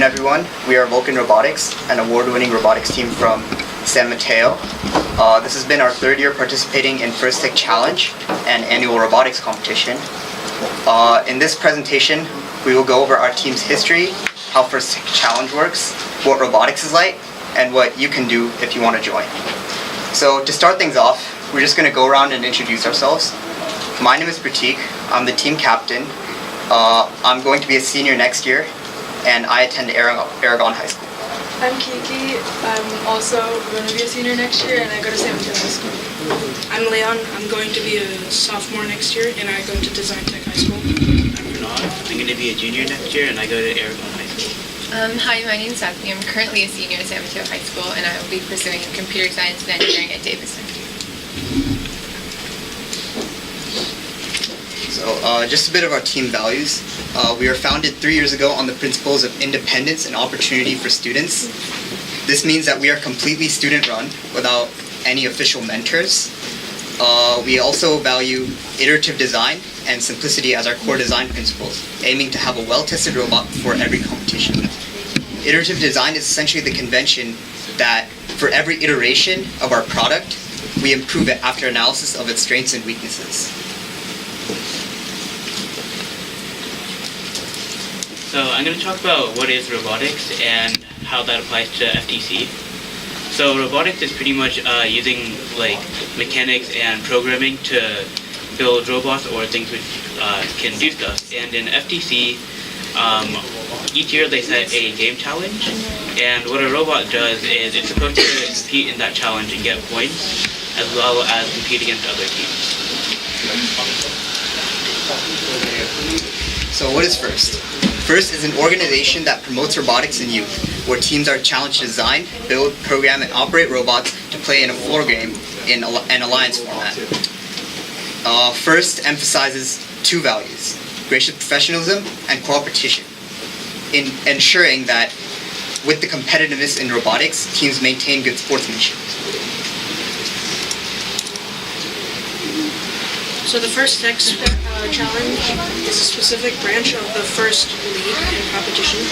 Everyone, we are Vulcan Robotics, an award-winning robotics team from San Mateo. This has been our third year participating in First Tech Challenge, an annual robotics competition. In this presentation, we will go over our team's history, how First Tech Challenge works, what robotics is like, and what you can do if you want to join. So to start things off, we're just going to go around and introduce ourselves. My name is Pratik. I'm the team captain. I'm going to be a senior next year, and I attend Aragon High School. I'm Kiki. I'm also going to be a senior next year, and I go to San Mateo High School. I'm Leon. I'm going to be a sophomore next year, and I go to Design Tech High School. I'm Bernard. I'm going to be a junior next year, and I go to Aragon High School. Hi, my name's Stephanie. I'm currently a senior at San Mateo High School, and I will be pursuing computer science and engineering at Davidson. So just a bit of our team values. We were founded 3 years ago on the principles of independence and opportunity for students. This means that we are completely student-run without any official mentors. We also value iterative design and simplicity as our core design principles, aiming to have a well-tested robot before every competition. Iterative design is essentially the convention that for every iteration of our product, we improve it after analysis of its strengths and weaknesses. So I'm going to talk about what is robotics and how that applies to FTC. So robotics is pretty much using like mechanics and programming to build robots or things which can do stuff. And in FTC, each year they set a game challenge, and what a robot does is it's supposed to compete in that challenge and get points, as well as compete against other teams. So what is FIRST? FIRST is an organization that promotes robotics in youth, where teams are challenged to design, build, program, and operate robots to play in a floor game in an alliance format. FIRST emphasizes two values: gracious professionalism and cooperation, in ensuring that with the competitiveness in robotics, teams maintain good sportsmanship. So the First Tech Challenge is a specific branch of the First League and competition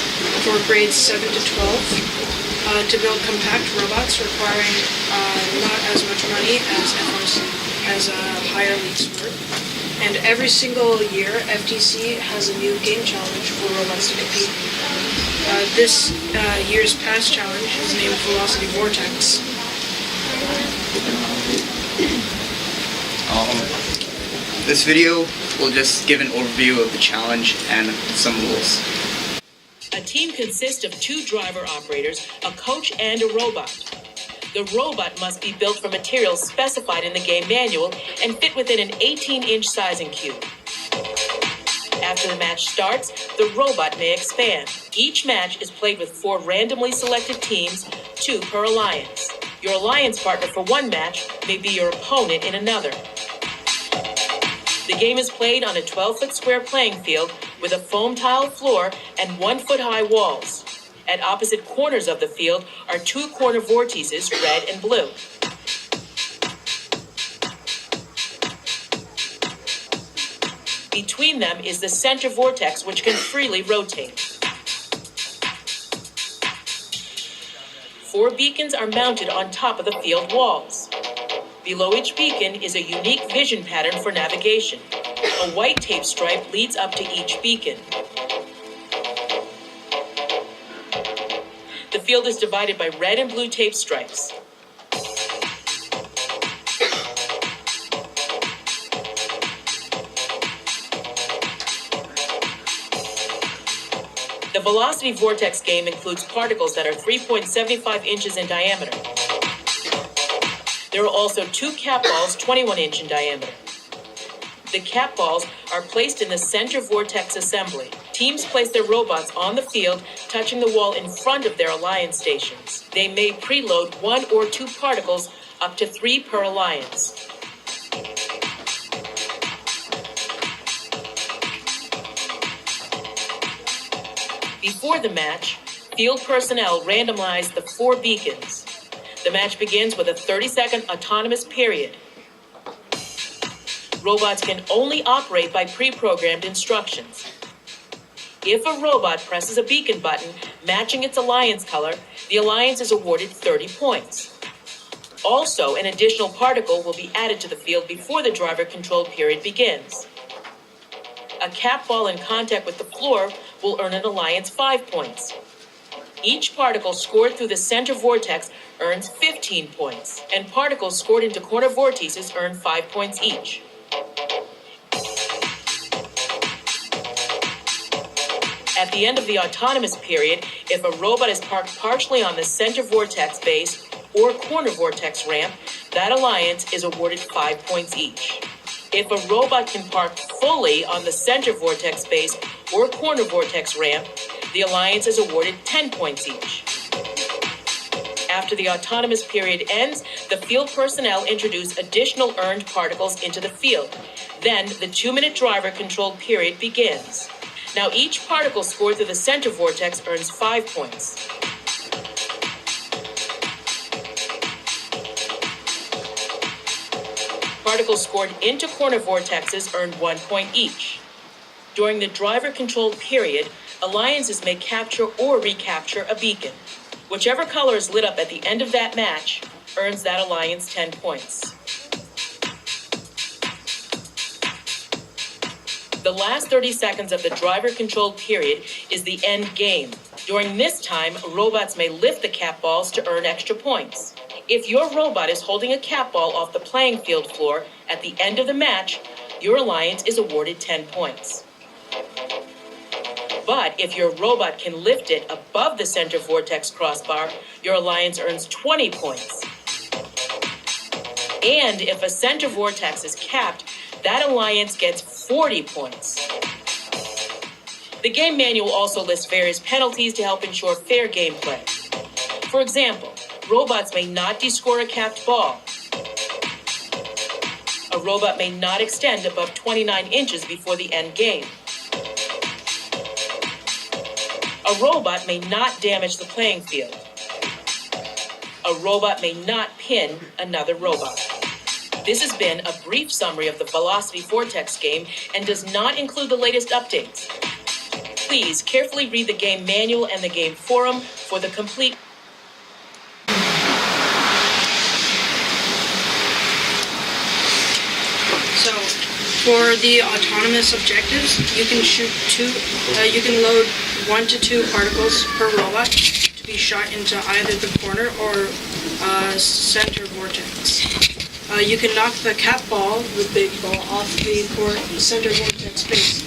for grades 7 to 12 to build compact robots requiring not as much money as higher league sport. And every single year, FTC has a new game challenge for robots to compete. This year's past challenge is named Velocity Vortex. This video will just give an overview of the challenge and some rules. A team consists of 2 driver operators, a coach, and a robot. The robot must be built from materials specified in the game manual and fit within an 18-inch sizing cube. After the match starts, the robot may expand. Each match is played with 4 randomly selected teams, 2 per alliance. Your alliance partner for one match may be your opponent in another. The game is played on a 12-foot square playing field with a foam tile floor and 1-foot-high walls. At opposite corners of the field are 2 corner vortices, red and blue. Between them is the center vortex, which can freely rotate. 4 beacons are mounted on top of the field walls. Below each beacon is a unique vision pattern for navigation. A white tape stripe leads up to each beacon. The field is divided by red and blue tape stripes. The Velocity Vortex game includes particles that are 3.75 inches in diameter. There are also 2 cap balls 21-inch in diameter. The cap balls are placed in the center vortex assembly. Teams place their robots on the field, touching the wall in front of their alliance stations. They may preload 1 or 2 particles, up to 3 per alliance. Before the match, field personnel randomize the 4 beacons. The match begins with a 30-second autonomous period. Robots can only operate by pre-programmed instructions. If a robot presses a beacon button matching its alliance color, the alliance is awarded 30 points. Also, an additional particle will be added to the field before the driver-controlled period begins. A cap ball in contact with the floor will earn an alliance 5 points. Each particle scored through the center vortex earns 15 points, and particles scored into corner vortices earn 5 points each. At the end of the autonomous period, if a robot is parked partially on the center vortex base or corner vortex ramp, that alliance is awarded 5 points each. If a robot can park fully on the center vortex base or corner vortex ramp, the alliance is awarded 10 points each. After the autonomous period ends, the field personnel introduce additional earned particles into the field. Then the 2-minute driver-controlled period begins. Now each particle scored through the center vortex earns 5 points. Particles scored into corner vortexes earned 1 point each. During the driver-controlled period, alliances may capture or recapture a beacon. Whichever color is lit up at the end of that match earns that alliance 10 points. The last 30 seconds of the driver-controlled period is the end game. During this time, robots may lift the cap balls to earn extra points. If your robot is holding a cap ball off the playing field floor at the end of the match, your alliance is awarded 10 points. But if your robot can lift it above the center vortex crossbar, your alliance earns 20 points. And if a center vortex is capped, that alliance gets 40 points. The game manual also lists various penalties to help ensure fair gameplay. For example, robots may not descore a capped ball. A robot may not extend above 29 inches before the end game. A robot may not damage the playing field. A robot may not pin another robot. This has been a brief summary of the Velocity Vortex game and does not include the latest updates. Please carefully read the game manual and the game forum for the complete. So, for the autonomous objectives, you can load 1 to 2 particles per robot to be shot into either the corner or center vortex. You can knock the cap ball, the big ball, off the center vortex base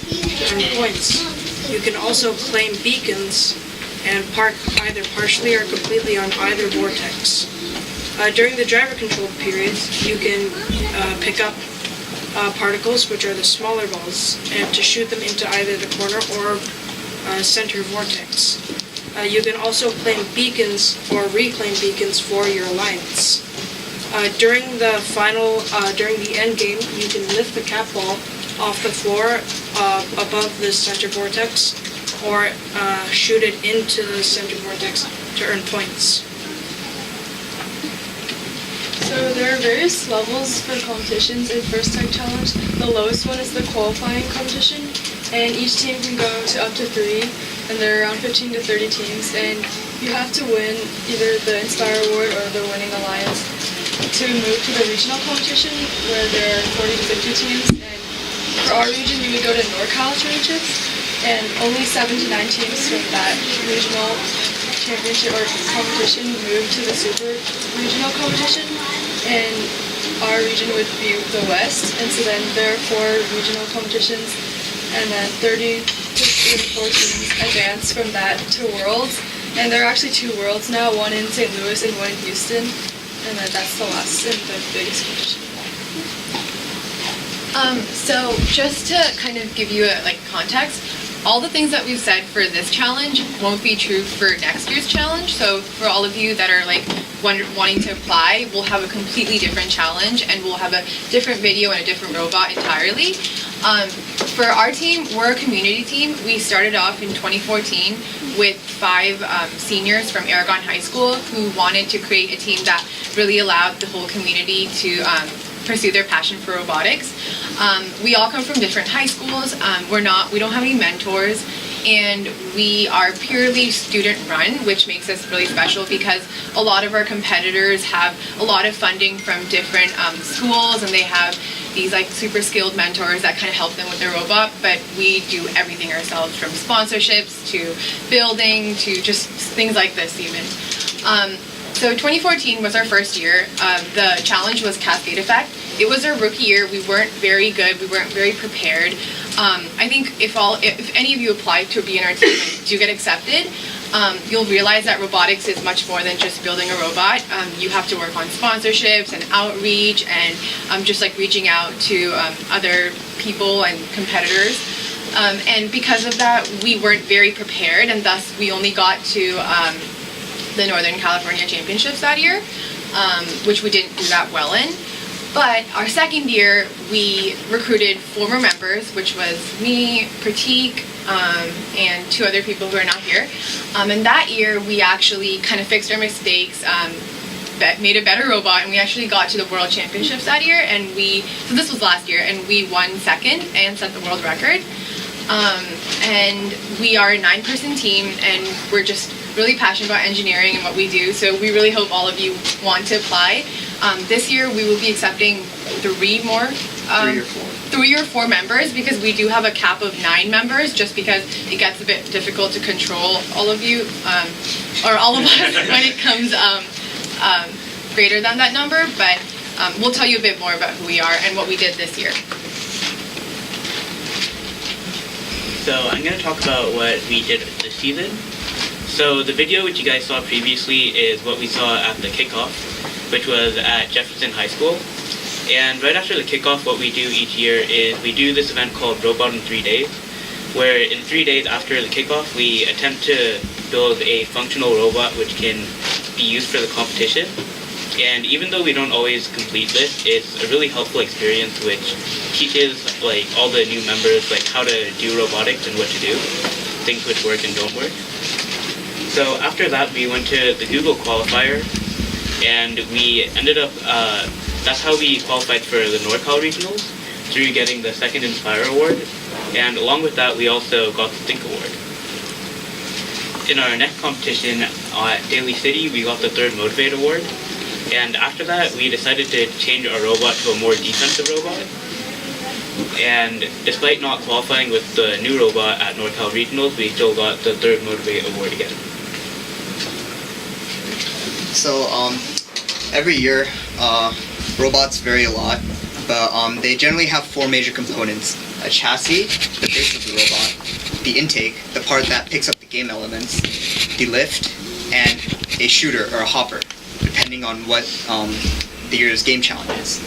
to earn points. You can also claim beacons and park either partially or completely on either vortex. During the driver-controlled period, you can pick up particles, which are the smaller balls, and to shoot them into either the corner or center vortex. You can also claim beacons or reclaim beacons for your alliance. During the end game, you can lift the cap ball off the floor above the center vortex or shoot it into the center vortex to earn points. So there are various levels for competitions in First Tech Challenge. The lowest one is the qualifying competition, and each team can go to up to 3, and there are around 15 to 30 teams, and you have to win either the Inspire Award or the winning alliance to move to the regional competition, where there are 40 to 50 teams. And for our region, you would go to NorCal Championships, and only 7 to 9 teams from that regional championship or competition move to the super regional competition, and our region would be the West, and so then there are 4 regional competitions, and then 30 to 34 teams advance from that to Worlds, and there are actually 2 Worlds now, one in St. Louis and one in Houston, and then that's the last and the biggest competition. So just to kind of give you a context, all the things that we've said for this challenge won't be true for next year's challenge. So for all of you that are wanting to apply, we'll have a completely different challenge and we'll have a different video and a different robot entirely. For our team, we're a community team. We started off in 2014 with 5 seniors from Aragon High School who wanted to create a team that really allowed the whole community to pursue their passion for robotics. We all come from different high schools. We don't have any mentors, and we are purely student run, which makes us really special because a lot of our competitors have a lot of funding from different schools, and they have these like super skilled mentors that kind of help them with their robot, but we do everything ourselves, from sponsorships to building to just things like this even. So 2014 was our first year. The challenge was Cascade Effect. It was our rookie year. We weren't very good. We weren't very prepared. I think if any of you apply to be in our team and do get accepted, you'll realize that robotics is much more than just building a robot. You have to work on sponsorships and outreach and just like reaching out to other people and competitors. And because of that, we weren't very prepared, and thus we only got to the Northern California Championships that year, which we didn't do that well in. But our second year, we recruited 4 more members, which was me, Pratik, and 2 other people who are not here. And that year, we actually kind of fixed our mistakes, made a better robot, and we actually got to the World Championships that year. And so this was last year, and we won second and set the world record. And we are a 9-person team, and we're just really passionate about engineering and what we do. So we really hope all of you want to apply. This year we will be accepting 3 or 4 members, because we do have a cap of 9 members, just because it gets a bit difficult to control all of you, or all of us when it comes greater than that number. But we'll tell you a bit more about who we are and what we did this year. So I'm going to talk about what we did this season. So the video which you guys saw previously is what we saw at the kickoff, which was at Jefferson High School. And right after the kickoff, what we do each year is we do this event called Robot in 3 days, where in 3 days after the kickoff, we attempt to build a functional robot which can be used for the competition. And even though we don't always complete this, it's a really helpful experience which teaches like all the new members like how to do robotics and what to do, things which work and don't work. So after that, we went to the Google qualifier, and we ended up, that's how we qualified for the NorCal regionals, through getting the 2nd Inspire Award, and along with that, we also got the Think Award. In our next competition at Daly City, we got the 3rd Motivate Award, and after that, we decided to change our robot to a more defensive robot. And despite not qualifying with the new robot at NorCal Regionals, we still got the 3rd Motivate Award again. So every year, robots vary a lot, but they generally have 4 major components: a chassis, the base of the robot, the intake, the part that picks up the game elements, the lift, and a shooter or a hopper, depending on what the year's game challenge is.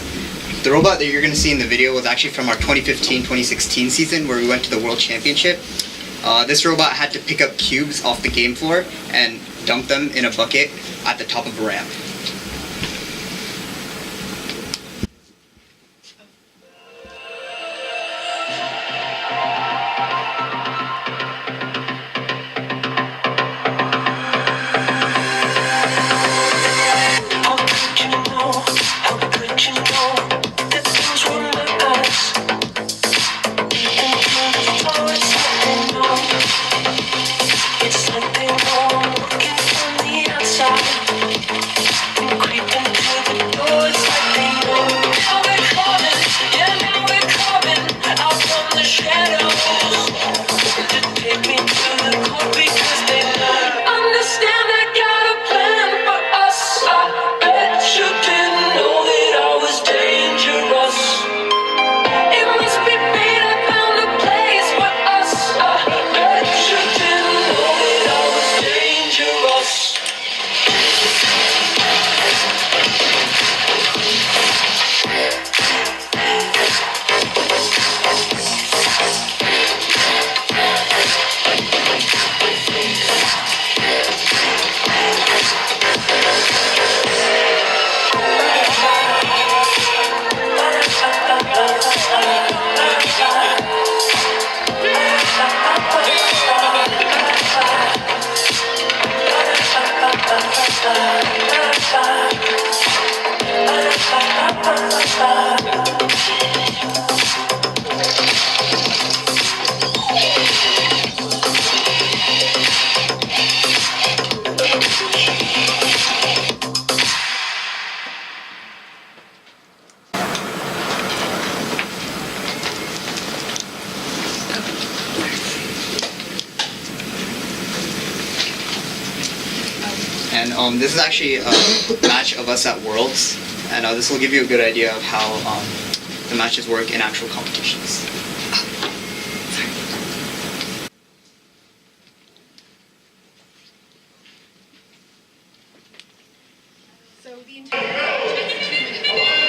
The robot that you're going to see in the video was actually from our 2015-2016 season, where we went to the World Championship. This robot had to pick up cubes off the game floor and dump them in a bucket at the top of a ramp. this is actually a match of us at Worlds, and this will give you a good idea of how the matches work in actual competitions. So the entire match is 2 minutes long.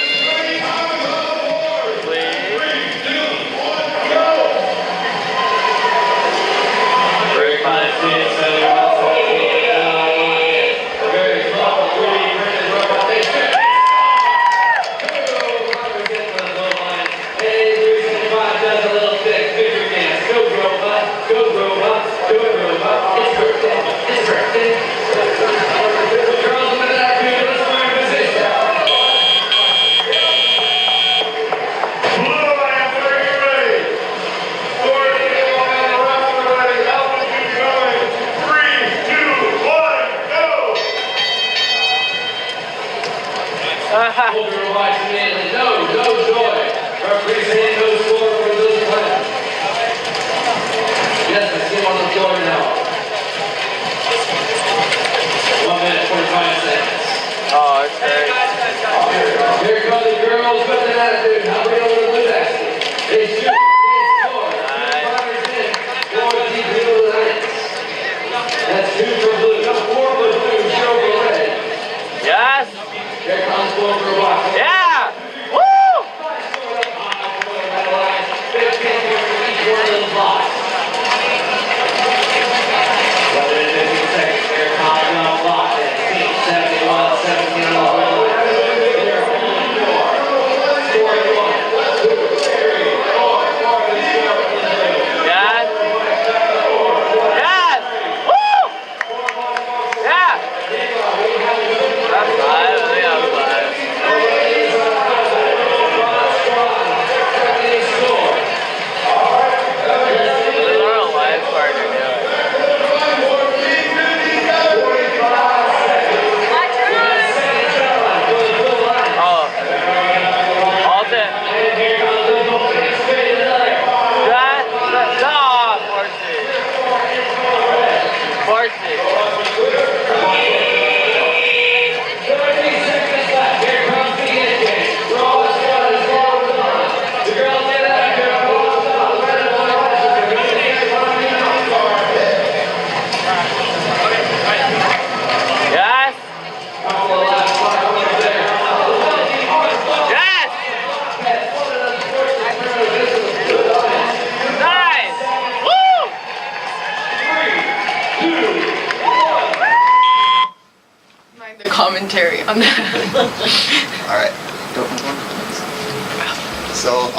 Commentary on that. All right. So,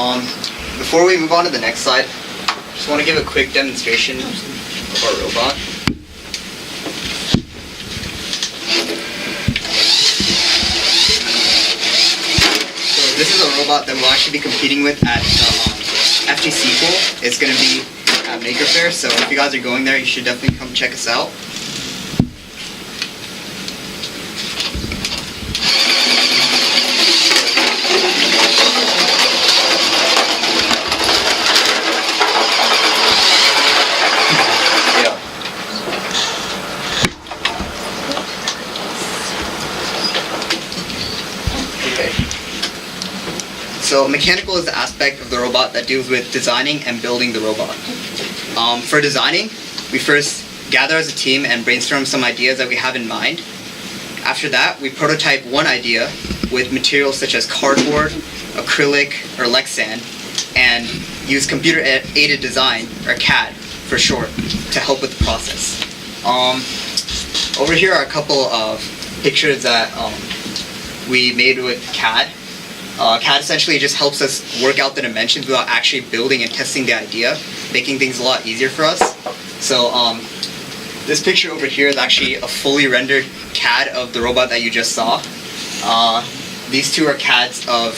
before we move on to the next slide, just want to give a quick demonstration of our robot. So this is a robot that we'll actually be competing with at the FTC pool. It's going to be at Maker Faire, so if you guys are going there, you should definitely come check us out. So mechanical is the aspect of the robot that deals with designing and building the robot. For designing, we first gather as a team and brainstorm some ideas that we have in mind. After that, we prototype one idea with materials such as cardboard, acrylic, or Lexan, and use computer-aided design, or CAD for short, to help with the process. Over here are a couple of pictures that we made with CAD. CAD essentially just helps us work out the dimensions without actually building and testing the idea, making things a lot easier for us. So this picture over here is actually a fully rendered CAD of the robot that you just saw. These two are CADs of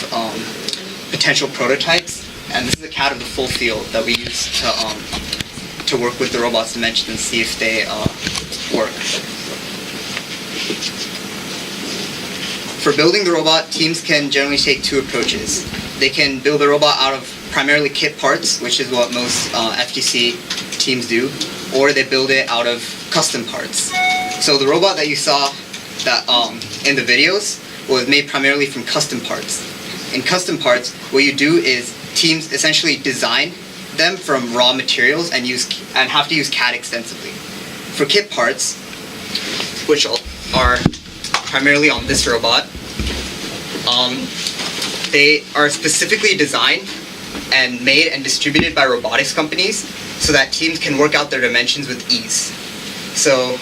potential prototypes, and this is a CAD of the full field that we use to work with the robot's dimensions and see if they work. For building the robot, teams can generally take two approaches. They can build the robot out of primarily kit parts, which is what most FTC teams do, or they build it out of custom parts. So the robot that you saw that in the videos was made primarily from custom parts. In custom parts, what you do is teams essentially design them from raw materials and have to use CAD extensively. For kit parts, which are primarily on this robot, they are specifically designed and made and distributed by robotics companies so that teams can work out their dimensions with ease. So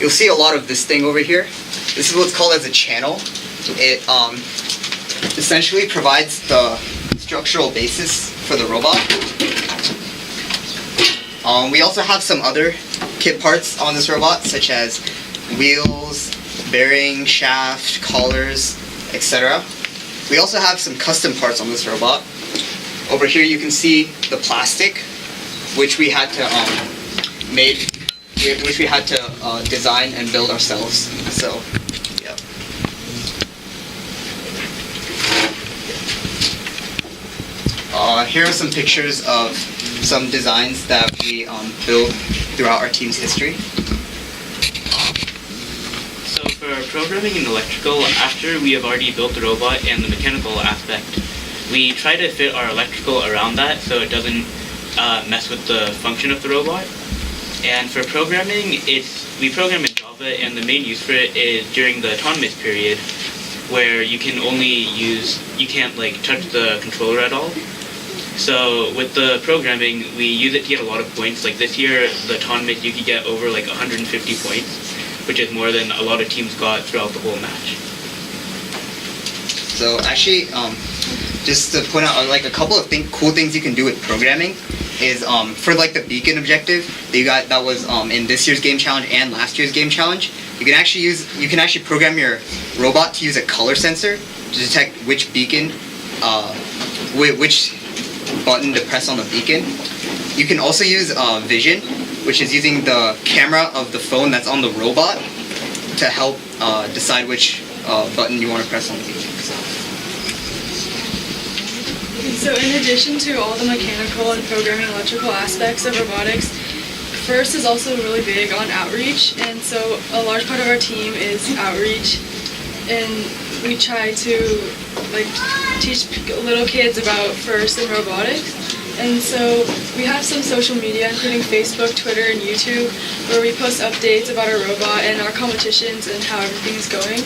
you'll see a lot of this thing over here. This is what's called as a channel. It essentially provides the structural basis for the robot. We also have some other kit parts on this robot, such as wheels, bearing, shaft, collars, etc. We also have some custom parts on this robot. Over here you can see the plastic, which we had to design and build ourselves. So, yeah. Here are some pictures of some designs that we built throughout our team's history. So for programming and electrical, after we have already built the robot and the mechanical aspect, we try to fit our electrical around that so it doesn't mess with the function of the robot. And for programming, we program in Java, and the main use for it is during the autonomous period, where you can't touch the controller at all. So with the programming, we use it to get a lot of points. Like this year, the autonomous, you could get over like 150 points, which is more than a lot of teams got throughout the whole match. So actually, just to point out like a couple of cool things you can do with programming is for like the beacon objective that was in this year's game challenge and last year's game challenge. You can actually program your robot to use a color sensor to detect which beacon, which button to press on the beacon. You can also use vision, which is using the camera of the phone that's on the robot to help decide which button you want to press on the beacon. So in addition to all the mechanical and programming electrical aspects of robotics, FIRST is also really big on outreach, and so a large part of our team is outreach, and we try to teach little kids about FIRST and robotics. And so we have some social media, including Facebook, Twitter, and YouTube, where we post updates about our robot and our competitions and how everything is going.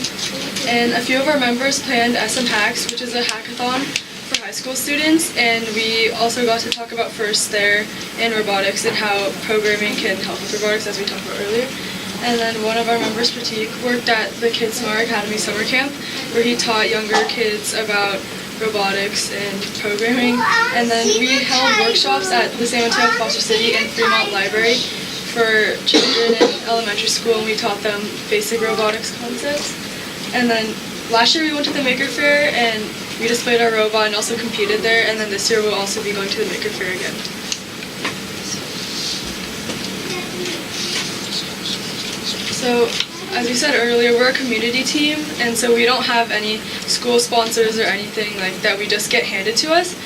And a few of our members planned SM Hacks, which is a hackathon for high school students, and we also got to talk about FIRST there and robotics and how programming can help with robotics, as we talked about earlier. And then one of our members, Pratik, worked at the Kids Smart Academy summer camp, where he taught younger kids about robotics and programming. And then we held workshops at the San Mateo, Foster City, and Fremont Library for children in elementary school, and we taught them basic robotics concepts. And then last year we went to the Maker Faire, and we displayed our robot and also competed there. And then this year we'll also be going to the Maker Faire again. So, as we said earlier, we're a community team, and so we don't have any school sponsors or anything like that. We just get handed to us.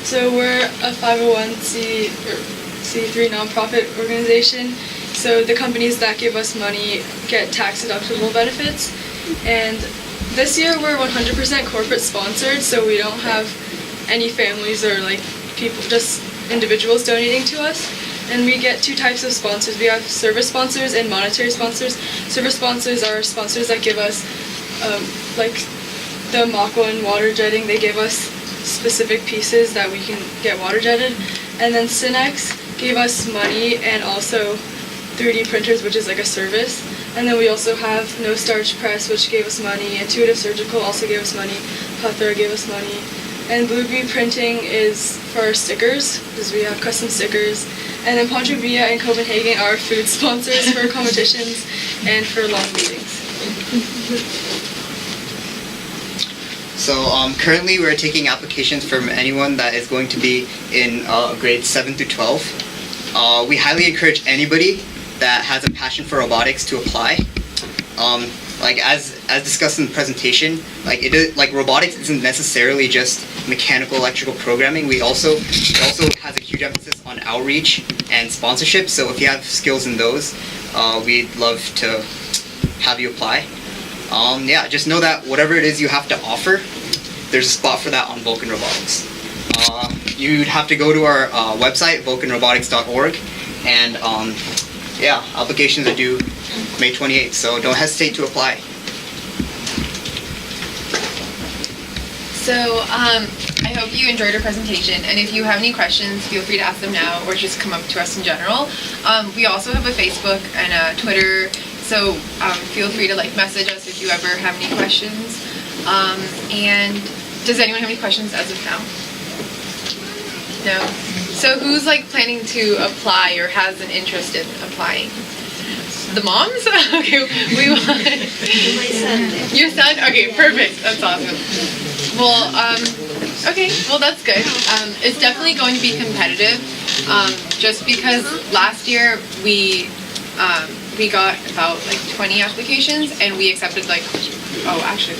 So we're a 501c3 nonprofit organization. So the companies that give us money get tax-deductible benefits. And this year we're 100% corporate sponsored, so we don't have any families or people, just individuals donating to us. And we get two types of sponsors. We have service sponsors and monetary sponsors. Service sponsors are sponsors that give us, the Mach 1 water jetting. They give us specific pieces that we can get water jetted. And then Synex gave us money and also 3D printers, which is like a service. And then we also have No Starch Press, which gave us money. Intuitive Surgical also gave us money. Plethora gave us money. And Blueberry Printing is for our stickers, because we have custom stickers. And then Poncho Villa and Copenhagen are food sponsors for competitions and for long meetings. So currently we're taking applications from anyone that is going to be in grades 7 through 12. We highly encourage anybody that has a passion for robotics to apply. As discussed in the presentation, robotics isn't necessarily just mechanical, electrical programming. It also has a huge emphasis on outreach and sponsorship. So if you have skills in those, we'd love to have you apply. Yeah, just know that whatever it is you have to offer, there's a spot for that on Vulcan Robotics. You'd have to go to our website, vulcanrobotics.org, and yeah, applications are due May 28th, so don't hesitate to apply. So I hope you enjoyed our presentation, and if you have any questions, feel free to ask them now or just come up to us in general. We also have a Facebook and a Twitter, so feel free to message us if you ever have any questions. And does anyone have any questions as of now? No? So who's planning to apply or has an interest in applying? The moms? Okay, we want... My son. Your son? Okay, perfect. That's awesome. Well, okay, well that's good. It's definitely going to be competitive, just because last year we got about 20 applications and we accepted we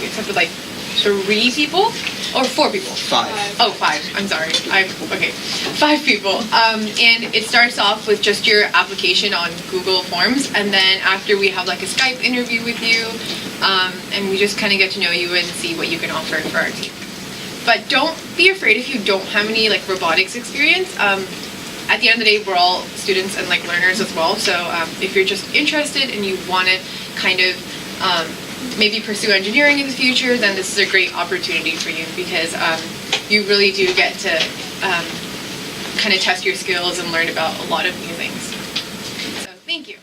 accepted 3 people or 4 people. 5. Oh, 5. I'm sorry. Okay. 5 people. And it starts off with just your application on Google Forms, and then after we have a Skype interview with you, and we just kind of get to know you and see what you can offer for our team. But don't be afraid if you don't have any robotics experience. At the end of the day, we're all students and learners as well. So if you're just interested and you want to kind of maybe pursue engineering in the future, then this is a great opportunity for you, because you really do get to kind of test your skills and learn about a lot of new things. So thank you.